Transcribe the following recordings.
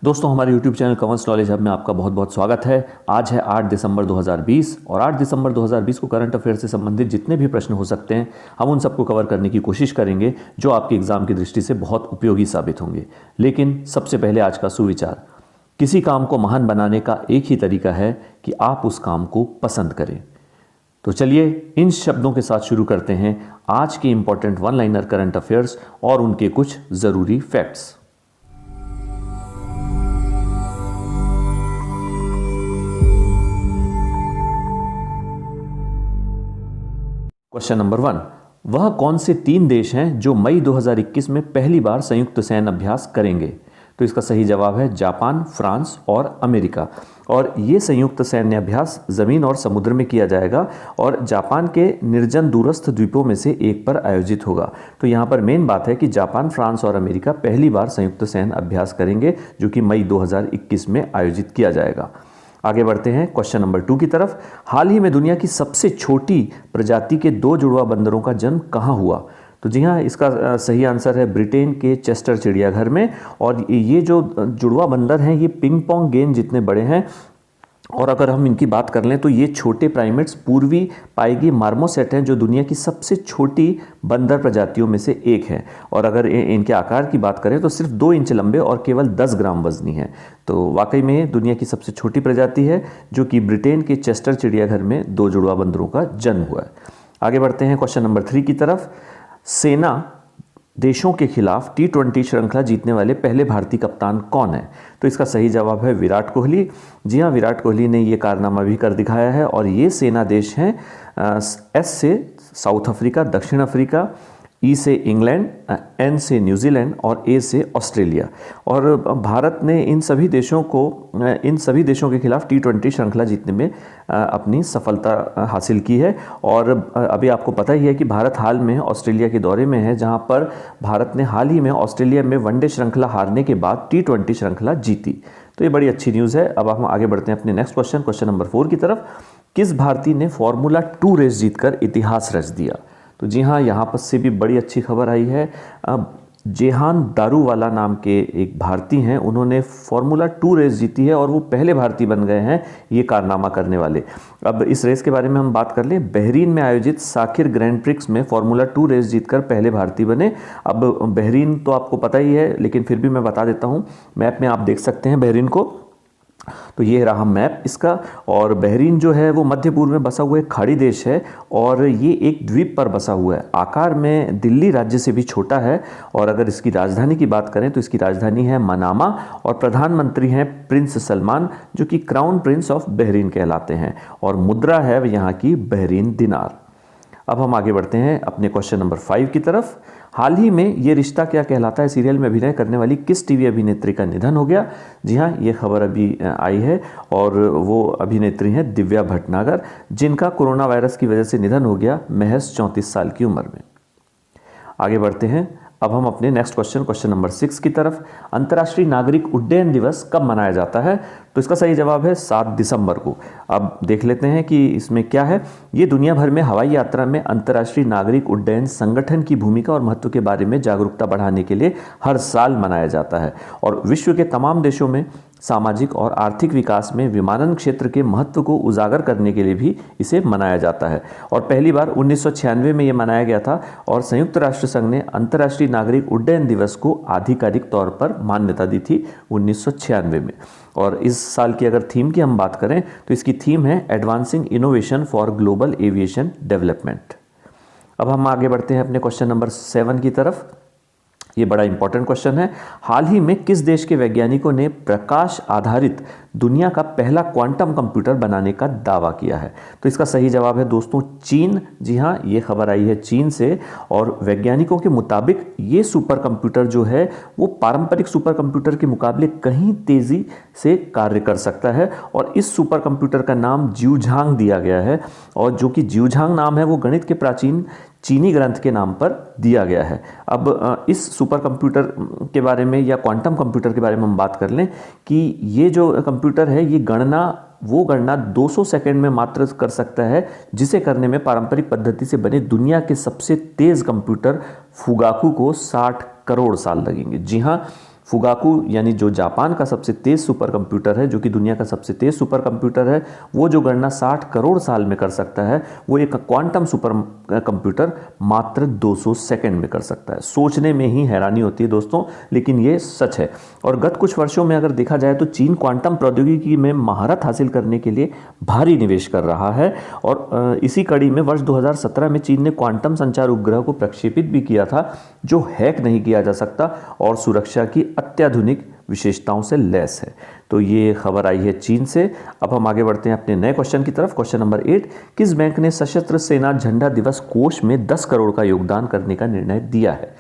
दोस्तों, हमारे YouTube channel कंवंस knowledge hub में आपका बहुत बहुत स्वागत है। आज है 8 दिसंबर 2020 और 8 दिसंबर 2020 को करंट अफेयर से संबंधित जितने भी प्रश्न हो सकते हैं हम उन सबको कवर करने की कोशिश करेंगे जो आपके एग्जाम की दृष्टि से बहुत उपयोगी साबित होंगे। लेकिन सबसे पहले आज का सुविचार, किसी काम को महान बनाने का एक ही तरीका है कि आप उस काम को पसंद करें। तो चलिए इन शब्दों के साथ शुरू करते हैं आज के important one liner current affairs और उनके कुछ ज़रूरी फैक्ट्स। क्वेश्चन नंबर 1, वह कौन से 3 देश हैं जो मई 2021 में पहली बार संयुक्त सैन्य अभ्यास करेंगे? तो इसका सही जवाब है जापान, फ्रांस और अमेरिका। और ये संयुक्त सैन्य अभ्यास ज़मीन और समुद्र में किया जाएगा और जापान के निर्जन दूरस्थ द्वीपों में से एक पर आयोजित होगा। तो यहाँ पर मेन बात है कि जापान, फ्रांस और अमेरिका पहली बार संयुक्त सैन्य अभ्यास करेंगे जो कि मई 2021 में आयोजित किया जाएगा। आगे बढ़ते हैं क्वेश्चन नंबर 2 की तरफ। हाल ही में दुनिया की सबसे छोटी प्रजाति के 2 जुड़वा बंदरों का जन्म कहाँ हुआ? तो जी हाँ, इसका सही आंसर है ब्रिटेन के चेस्टर चिड़ियाघर में। और ये जो जुड़वा बंदर हैं ये पिंग पोंग गेंद जितने बड़े हैं। और अगर हम इनकी बात कर लें तो ये छोटे प्राइमेट्स पूर्वी पाएगी मार्मोसेट हैं जो दुनिया की सबसे छोटी बंदर प्रजातियों में से एक है। और अगर इनके आकार की बात करें तो सिर्फ 2 इंच लंबे और केवल 10 ग्राम वजनी है। तो वाकई में दुनिया की सबसे छोटी प्रजाति है जो कि ब्रिटेन के चेस्टर चिड़ियाघर में 2 जुड़वा बंदरों का जन्म हुआ है। आगे बढ़ते हैं क्वेश्चन नंबर 3 की तरफ। सेना देशों के खिलाफ T20 श्रृंखला जीतने वाले पहले भारतीय कप्तान कौन है? तो इसका सही जवाब है विराट कोहली। जी हाँ, विराट कोहली ने ये कारनामा भी कर दिखाया है। और ये सेना देश हैं S से साउथ अफ्रीका, दक्षिण अफ्रीका, E से इंग्लैंड, N से न्यूजीलैंड और A से ऑस्ट्रेलिया। और भारत ने इन सभी देशों के खिलाफ T20 श्रृंखला जीतने में अपनी सफलता हासिल की है। और अभी आपको पता ही है कि भारत हाल में ऑस्ट्रेलिया के दौरे में है, जहां पर भारत ने हाल ही में ऑस्ट्रेलिया में वनडे श्रृंखला हारने के बाद T20 श्रृंखला जीती। तो ये बड़ी अच्छी न्यूज़ है। अब हम आगे बढ़ते हैं अपने नेक्स्ट क्वेश्चन नंबर 4 की तरफ। किस भारतीय ने फॉर्मूला 2 रेस जीतकर इतिहास रच दिया? तो जी हाँ, यहाँ पर से भी बड़ी अच्छी खबर आई है। जेहान दारूवाला नाम के एक भारतीय हैं, उन्होंने फॉर्मूला 2 रेस जीती है और वो पहले भारतीय बन गए हैं ये कारनामा करने वाले। अब इस रेस के बारे में हम बात कर लें। बहरीन में आयोजित साखिर ग्रैंड प्रिक्स में फॉर्मूला 2 रेस जीतकर पहले भारतीय बने। अब बहरीन तो आपको पता ही है, लेकिन फिर भी मैं बता देता हूँ। मैप में आप देख सकते हैं बहरीन को। तो ये रहा मैप इसका। और बहरीन जो है वो मध्य पूर्व में बसा हुआ एक खाड़ी देश है और ये एक द्वीप पर बसा हुआ है। आकार में दिल्ली राज्य से भी छोटा है। और अगर इसकी राजधानी की बात करें तो इसकी राजधानी है मनामा और प्रधानमंत्री हैं प्रिंस सलमान जो कि क्राउन प्रिंस ऑफ बहरीन कहलाते हैं। और मुद्रा है यहाँ की बहरीन दिनार। अब हम आगे बढ़ते हैं अपने क्वेश्चन नंबर 5 की तरफ। हाल ही में ये रिश्ता क्या कहलाता है सीरियल में अभिनय करने वाली किस टीवी अभिनेत्री का निधन हो गया? जी हाँ, ये खबर अभी आई है और वो अभिनेत्री हैं दिव्या भटनागर, जिनका कोरोना वायरस की वजह से निधन हो गया महज 34 साल की उम्र में। आगे बढ़ते हैं अब हम अपने नेक्स्ट क्वेश्चन नंबर 6 की तरफ। अंतर्राष्ट्रीय नागरिक उड्डयन दिवस कब मनाया जाता है? तो इसका सही जवाब है 7 दिसंबर को। अब देख लेते हैं कि इसमें क्या है। ये दुनिया भर में हवाई यात्रा में अंतर्राष्ट्रीय नागरिक उड्डयन संगठन की भूमिका और महत्व के बारे में जागरूकता बढ़ाने के लिए हर साल मनाया जाता है। और विश्व के तमाम देशों में सामाजिक और आर्थिक विकास में विमानन क्षेत्र के महत्व को उजागर करने के लिए भी इसे मनाया जाता है। और पहली बार 1996 में ये मनाया गया था और संयुक्त राष्ट्र संघ ने अंतर्राष्ट्रीय नागरिक उड्डयन दिवस को आधिकारिक तौर पर मान्यता दी थी 1996 में। और इस साल की अगर थीम की हम बात करें तो इसकी थीम है advancing innovation for global aviation development. अब हम आगे बढ़ते हैं अपने क्वेश्चन नंबर 7 की तरफ। ये बड़ा इंपॉर्टेंट क्वेश्चन है। हाल ही में किस देश के वैज्ञानिकों ने प्रकाश आधारित दुनिया का पहला क्वांटम कंप्यूटर बनाने का दावा किया है? तो इसका सही जवाब है दोस्तों चीन। जी हाँ, ये खबर आई है चीन से। और वैज्ञानिकों के मुताबिक ये सुपर कंप्यूटर जो है वो पारंपरिक सुपर कंप्यूटर के मुकाबले कहीं तेजी से कार्य कर सकता है। और इस सुपर कंप्यूटर का नाम ज्यूझांग दिया गया है। और जो कि ज्यूझांग नाम है वो गणित के प्राचीन चीनी ग्रंथ के नाम पर दिया गया है। अब इस सुपर कंप्यूटर के बारे में या क्वांटम कंप्यूटर के बारे में हम बात कर लें कि ये जो कंप्यूटर है ये गणना 200 सेकंड में मात्र कर सकता है, जिसे करने में पारंपरिक पद्धति से बने दुनिया के सबसे तेज कंप्यूटर फुगाकू को 60 करोड़ साल लगेंगे। जी हाँ, फुगाकू यानी जो जापान का सबसे तेज सुपर कंप्यूटर है, जो कि दुनिया का सबसे तेज सुपर कंप्यूटर है, वो जो गणना 60 करोड़ साल में कर सकता है, वो एक क्वांटम सुपर कंप्यूटर मात्र 200 सेकंड में कर सकता है। सोचने में ही हैरानी होती है दोस्तों, लेकिन ये सच है। और गत कुछ वर्षों में अगर देखा जाए तो चीन क्वांटम प्रौद्योगिकी में महारत हासिल करने के लिए भारी निवेश कर रहा है। और इसी कड़ी में वर्ष 2017 में चीन ने क्वांटम संचार उपग्रह को प्रक्षेपित भी किया था, जो हैक नहीं किया जा सकता और सुरक्षा की अत्याधुनिक विशेषताओं से लैस है। तो ये खबर आई है चीन से। अब हम आगे बढ़ते हैं अपने नए क्वेश्चन की तरफ। क्वेश्चन नंबर 8, किस बैंक ने सशस्त्र सेना झंडा दिवस कोष में 10 करोड़ का योगदान करने का निर्णय दिया है?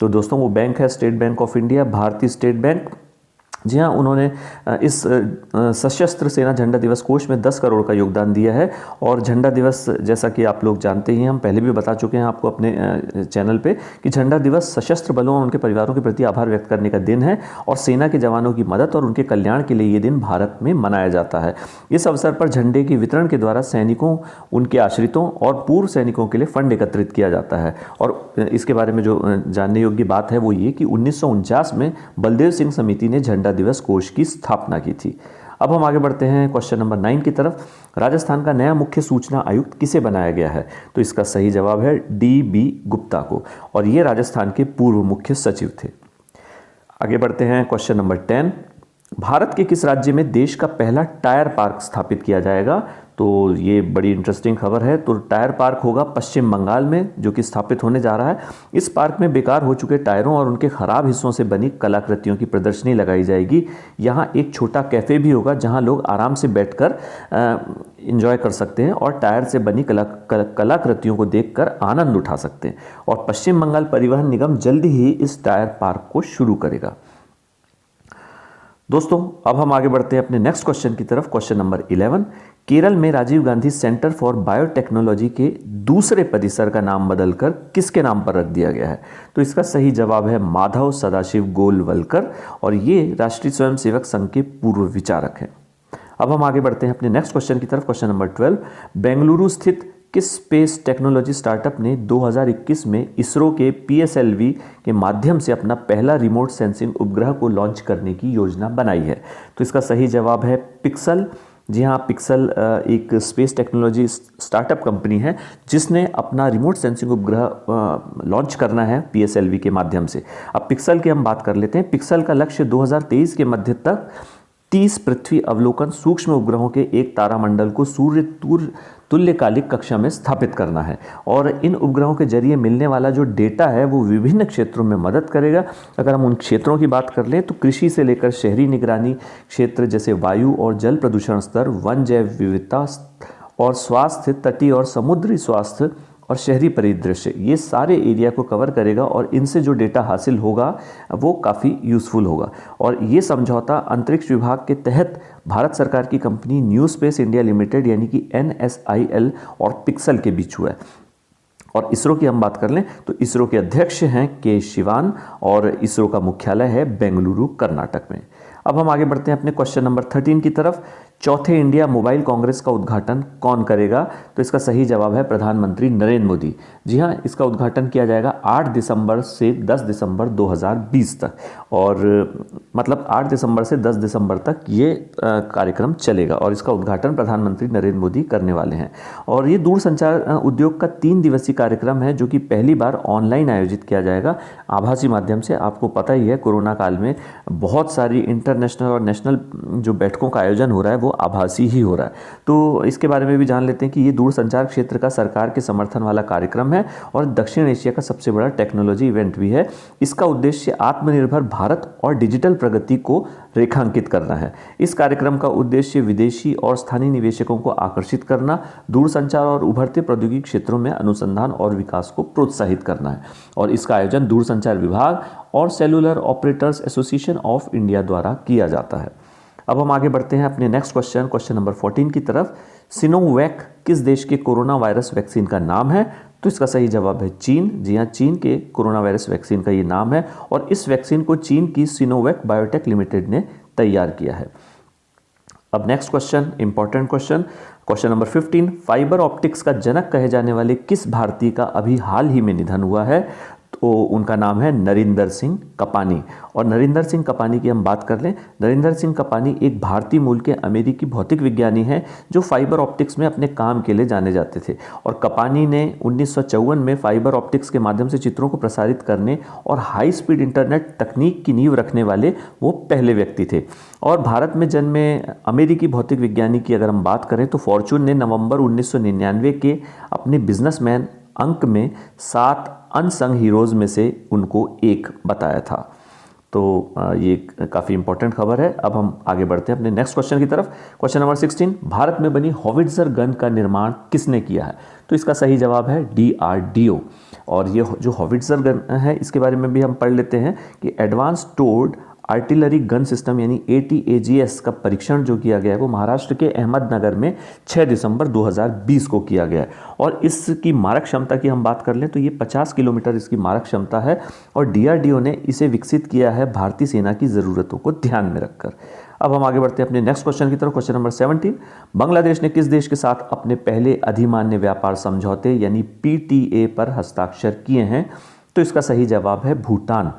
तो दोस्तों वो बैंक है स्टेट बैंक ऑफ इंडिया, भारतीय स्टेट बैंक। जी हाँ, उन्होंने इस सशस्त्र सेना झंडा दिवस कोष में 10 करोड़ का योगदान दिया है। और झंडा दिवस, जैसा कि आप लोग जानते ही, हम पहले भी बता चुके हैं आपको अपने चैनल पे कि झंडा दिवस सशस्त्र बलों और उनके परिवारों के प्रति आभार व्यक्त करने का दिन है और सेना के जवानों की मदद और उनके कल्याण के लिए ये दिन भारत में मनाया जाता है। इस अवसर पर झंडे के वितरण के द्वारा सैनिकों, उनके आश्रितों और पूर्व सैनिकों के लिए फंड एकत्रित किया जाता है। और इसके बारे में जो जानने योग्य बात है वो ये कि 1949 में बलदेव सिंह समिति ने झंडा दिवस कोष की स्थापना की थी। अब हम आगे बढ़ते हैं क्वेश्चन नंबर 9 की तरफ। राजस्थान का नया मुख्य सूचना आयुक्त किसे बनाया गया है? तो इसका सही जवाब है DB गुप्ता को, और ये राजस्थान के पूर्व मुख्य सचिव थे। आगे बढ़ते हैं क्वेश्चन नंबर 10। भारत के किस राज्य में देश का पहला टायर पार्क स्थापित किया जाएगा? तो ये बड़ी इंटरेस्टिंग खबर है। तो टायर पार्क होगा पश्चिम बंगाल में, जो कि स्थापित होने जा रहा है। इस पार्क में बेकार हो चुके टायरों और उनके खराब हिस्सों से बनी कलाकृतियों की प्रदर्शनी लगाई जाएगी। यहाँ एक छोटा कैफ़े भी होगा जहाँ लोग आराम से बैठकर एंजॉय कर सकते हैं और टायर से बनी कलाकृतियों को देखकर आनंद उठा सकते हैं। और पश्चिम बंगाल परिवहन निगम जल्दी ही इस टायर पार्क को शुरू करेगा। दोस्तों अब हम आगे बढ़ते हैं अपने नेक्स्ट क्वेश्चन की तरफ। क्वेश्चन नंबर 11, केरल में Rajiv Gandhi centre for biotechnology के दूसरे परिसर का नाम बदलकर किसके नाम पर रख दिया गया है? तो इसका सही जवाब है माधव सदाशिव गोलवलकर, और ये राष्ट्रीय स्वयंसेवक संघ के पूर्व विचारक हैं। अब हम आगे बढ़ते हैं अपने नेक्स्ट क्वेश्चन की तरफ। क्वेश्चन नंबर 12, बेंगलुरु स्थित किस स्पेस टेक्नोलॉजी स्टार्टअप ने 2021 में इसरो के PSLV के माध्यम से अपना पहला रिमोट सेंसिंग उपग्रह को लॉन्च करने की योजना बनाई है? तो इसका सही जवाब है पिक्सल। जी हाँ, पिक्सल एक स्पेस टेक्नोलॉजी स्टार्टअप कंपनी है जिसने अपना रिमोट सेंसिंग उपग्रह लॉन्च करना है PSLV के माध्यम से। अब पिक्सल की हम बात कर लेते हैं। पिक्सल का लक्ष्य 2023 के मध्य तक 30 पृथ्वी अवलोकन सूक्ष्म उपग्रहों के एक तारामंडल को सूर्य तुल्यकालिक कक्षा में स्थापित करना है। और इन उपग्रहों के जरिए मिलने वाला जो डेटा है वो विभिन्न क्षेत्रों में मदद करेगा। अगर हम उन क्षेत्रों की बात कर लें तो कृषि से लेकर शहरी निगरानी क्षेत्र जैसे वायु और जल प्रदूषण स्तर, वन जैव विविधता और स्वास्थ्य, तटीय और समुद्री स्वास्थ्य और शहरी परिदृश्य, ये सारे एरिया को कवर करेगा और इनसे जो डेटा हासिल होगा वो काफ़ी यूज़फुल होगा। और ये समझौता अंतरिक्ष विभाग के तहत भारत सरकार की company new space India limited यानी कि NSIL और पिक्सल के बीच हुआ है। और इसरो की हम बात कर लें तो इसरो के अध्यक्ष हैं के शिवान और इसरो का मुख्यालय है बेंगलुरु कर्नाटक में। अब हम आगे बढ़ते हैं अपने क्वेश्चन नंबर 13 की तरफ। चौथे इंडिया मोबाइल कांग्रेस का उद्घाटन कौन करेगा? तो इसका सही जवाब है प्रधानमंत्री नरेंद्र मोदी। जी हाँ, इसका उद्घाटन किया जाएगा 8 दिसंबर से 10 दिसंबर 2020 तक, और मतलब 8 दिसंबर से 10 दिसंबर तक ये कार्यक्रम चलेगा और इसका उद्घाटन प्रधानमंत्री नरेंद्र मोदी करने वाले हैं। और ये दूरसंचार उद्योग का 3 दिवसीय कार्यक्रम है जो कि पहली बार ऑनलाइन आयोजित किया जाएगा आभासी माध्यम से। आपको पता ही है कोरोना काल में बहुत सारी इंटरनेशनल और नेशनल जो बैठकों का आयोजन हो रहा है वो आभासी ही हो रहा है। तो इसके बारे में भी जान लेते हैं कि ये दूरसंचार क्षेत्र का सरकार के समर्थन वाला कार्यक्रम है और दक्षिण एशिया का सबसे बड़ा टेक्नोलॉजी इवेंट भी है। इसका उद्देश्य आत्मनिर्भर भारत और डिजिटल प्रगति को रेखांकित करना है। इस कार्यक्रम का उद्देश्य विदेशी और स्थानीय निवेशकों को आकर्षित करना, दूरसंचार और उभरते प्रौद्योगिकी क्षेत्रों में अनुसंधान और विकास को प्रोत्साहित करना है। और इसका आयोजन दूरसंचार विभाग और cellular operators association of India द्वारा किया जाता है। अब हम आगे बढ़ते हैं अपने नेक्स्ट क्वेश्चन नंबर 14 की तरफ। सिनोवैक किस देश के कोरोना वायरस वैक्सीन का नाम है? तो इसका सही जवाब है चीन। जी हाँ, चीन के कोरोना वायरस वैक्सीन का ये नाम है और इस वैक्सीन को चीन की सिनोवैक बायोटेक लिमिटेड ने तैयार किया है। अब next question, important question number 15। Fibre optics का जनक कहे जाने वाले किस भारतीय का अभी हाल ही में निधन हुआ है? उनका नाम है नरिंदर सिंह कपानी। और नरिंदर सिंह कपानी की हम बात कर लें, नरिंदर सिंह कपानी एक भारतीय मूल के अमेरिकी भौतिक विज्ञानी हैं जो फाइबर ऑप्टिक्स में अपने काम के लिए जाने जाते थे। और कपानी ने 1954 में फाइबर ऑप्टिक्स के माध्यम से चित्रों को प्रसारित करने और हाई स्पीड इंटरनेट तकनीक की नींव रखने वाले वो पहले व्यक्ति थे। और भारत में जन्मे अमेरिकी भौतिक विज्ञानी की अगर हम बात करें तो फॉर्च्यून ने नवंबर 1999 के अपने बिजनेसमैन अंक में 7 अनसंग हीरोज़ में से उनको एक बताया था। तो ये काफ़ी इंपॉर्टेंट खबर है। अब हम आगे बढ़ते हैं अपने नेक्स्ट क्वेश्चन की तरफ। क्वेश्चन नंबर 16, भारत में बनी हॉविट्जर गन का निर्माण किसने किया है? तो इसका सही जवाब है DRDO। और ये जो हॉविट्जर गन है इसके बारे में भी हम पढ़ लेते हैं कि एडवांस टोर्ड आर्टिलरी गन सिस्टम यानी ATAGS का परीक्षण जो किया गया है वो महाराष्ट्र के अहमदनगर में 6 दिसंबर 2020 को किया गया है। और इसकी मारक क्षमता की हम बात कर लें तो ये 50 किलोमीटर इसकी मारक क्षमता है। और DRDO ने इसे विकसित किया है भारतीय सेना की ज़रूरतों को ध्यान में रखकर। अब हम आगे बढ़ते हैं अपने नेक्स्ट क्वेश्चन की तरफ। क्वेश्चन नंबर 17, बांग्लादेश ने किस देश के साथ अपने पहले अधिमान्य व्यापार समझौते यानी PTA पर हस्ताक्षर किए हैं? तो इसका सही जवाब है भूटान।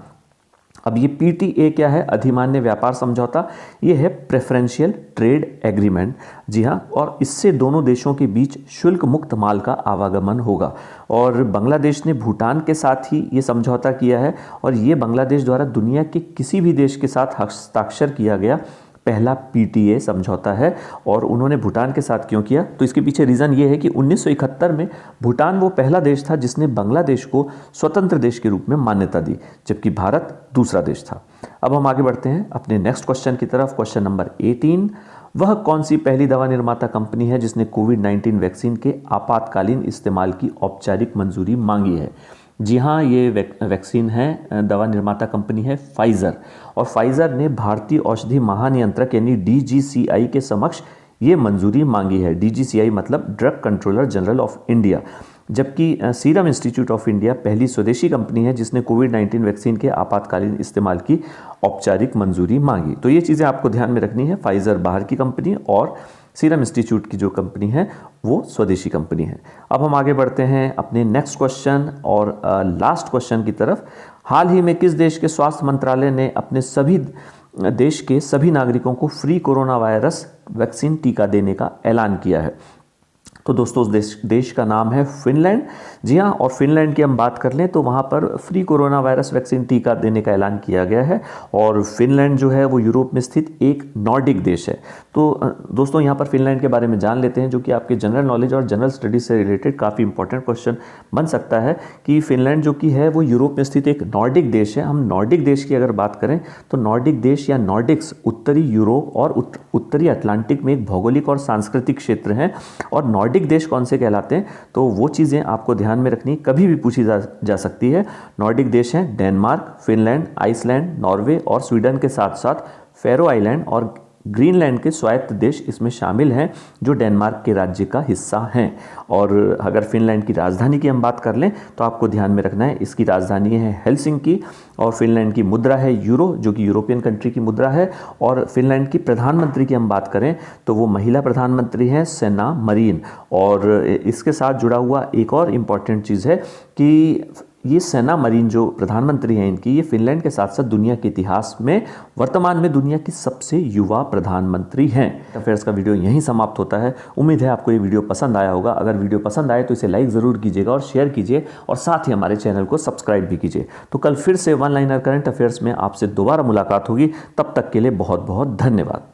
अब ये PTA क्या है? अधिमान्य व्यापार समझौता। ये है प्रेफरेंशियल ट्रेड एग्रीमेंट। जी हाँ, और इससे दोनों देशों के बीच शुल्क मुक्त माल का आवागमन होगा। और बांग्लादेश ने भूटान के साथ ही ये समझौता किया है और ये बांग्लादेश द्वारा दुनिया के किसी भी देश के साथ हस्ताक्षर किया गया पहला PTA समझौता है। और उन्होंने भूटान के साथ क्यों किया? तो इसके पीछे रीज़न ये है कि 1971 में भूटान वो पहला देश था जिसने बांग्लादेश को स्वतंत्र देश के रूप में मान्यता दी, जबकि भारत दूसरा देश था। अब हम आगे बढ़ते हैं अपने नेक्स्ट क्वेश्चन की तरफ। क्वेश्चन नंबर 18, वह कौन सी पहली दवा निर्माता कंपनी है जिसने कोविड-19 वैक्सीन के आपातकालीन इस्तेमाल की औपचारिक मंजूरी मांगी है? जी हाँ, ये वैक्सीन है, दवा निर्माता कंपनी है फाइज़र। और फाइज़र ने भारतीय औषधि महानियंत्रक यानी DGCI के समक्ष ये मंजूरी मांगी है। DGCI मतलब drug controller general of India. जबकि सीरम इंस्टीट्यूट ऑफ इंडिया पहली स्वदेशी कंपनी है जिसने कोविड-19 वैक्सीन के आपातकालीन इस्तेमाल की औपचारिक मंजूरी मांगी। तो ये चीज़ें आपको ध्यान में रखनी है। फाइज़र बाहर की कंपनी और सीरम इंस्टीट्यूट की जो कंपनी है वो स्वदेशी कंपनी है। अब हम आगे बढ़ते हैं अपने नेक्स्ट क्वेश्चन और लास्ट क्वेश्चन की तरफ। हाल ही में किस देश के स्वास्थ्य मंत्रालय ने अपने सभी देश के सभी नागरिकों को फ्री कोरोना वायरस वैक्सीन टीका देने का ऐलान किया है? तो दोस्तों उस देश का नाम है फिनलैंड। जी हाँ, और फिनलैंड की हम बात कर लें तो वहाँ पर फ्री कोरोना वायरस वैक्सीन टीका देने का ऐलान किया गया है। और फिनलैंड जो है वो यूरोप में स्थित एक नॉर्डिक देश है। तो दोस्तों यहाँ पर फिनलैंड के बारे में जान लेते हैं, जो कि आपके जनरल नॉलेज और जनरल स्टडीज से रिलेटेड काफ़ी इंपॉर्टेंट क्वेश्चन बन सकता है कि फिनलैंड जो कि है वो यूरोप में स्थित एक नॉर्डिक देश है। हम नॉर्डिक देश की अगर बात करें तो नॉर्डिक देश या नॉर्डिक्स उत्तरी यूरोप और उत्तरी अटलांटिक में एक भौगोलिक और सांस्कृतिक क्षेत्र है। और नॉर्डिक देश कौन से कहलाते हैं तो वो चीज़ें आपको ध्यान में रखनी, कभी भी पूछी जा सकती है। नॉर्डिक देश हैं डेनमार्क, फिनलैंड, आइसलैंड, नॉर्वे और स्वीडन के साथ साथ फैरो आइलैंड और ग्रीनलैंड के स्वायत्त देश इसमें शामिल हैं जो डेनमार्क के राज्य का हिस्सा हैं। और अगर फिनलैंड की राजधानी की हम बात कर लें तो आपको ध्यान में रखना है इसकी राजधानी है हेलसिंकी। और फिनलैंड की मुद्रा है यूरो, जो कि यूरोपियन कंट्री की मुद्रा है। और फिनलैंड की प्रधानमंत्री की हम बात करें तो वो महिला प्रधानमंत्री हैं सेना मरीन। और इसके साथ जुड़ा हुआ एक और इम्पॉर्टेंट चीज़ है कि ये सेना मरीन जो प्रधानमंत्री हैं इनकी, ये फिनलैंड के साथ साथ दुनिया के इतिहास में वर्तमान में दुनिया की सबसे युवा प्रधानमंत्री हैं। अफेयर्स का वीडियो यहीं समाप्त होता है। उम्मीद है आपको ये वीडियो पसंद आया होगा। अगर वीडियो पसंद आए तो इसे लाइक ज़रूर कीजिएगा और शेयर कीजिए और साथ ही हमारे चैनल को सब्सक्राइब भी कीजिए। तो कल फिर से वन लाइनर करंट अफेयर्स में आपसे दोबारा मुलाकात होगी। तब तक के लिए बहुत बहुत धन्यवाद।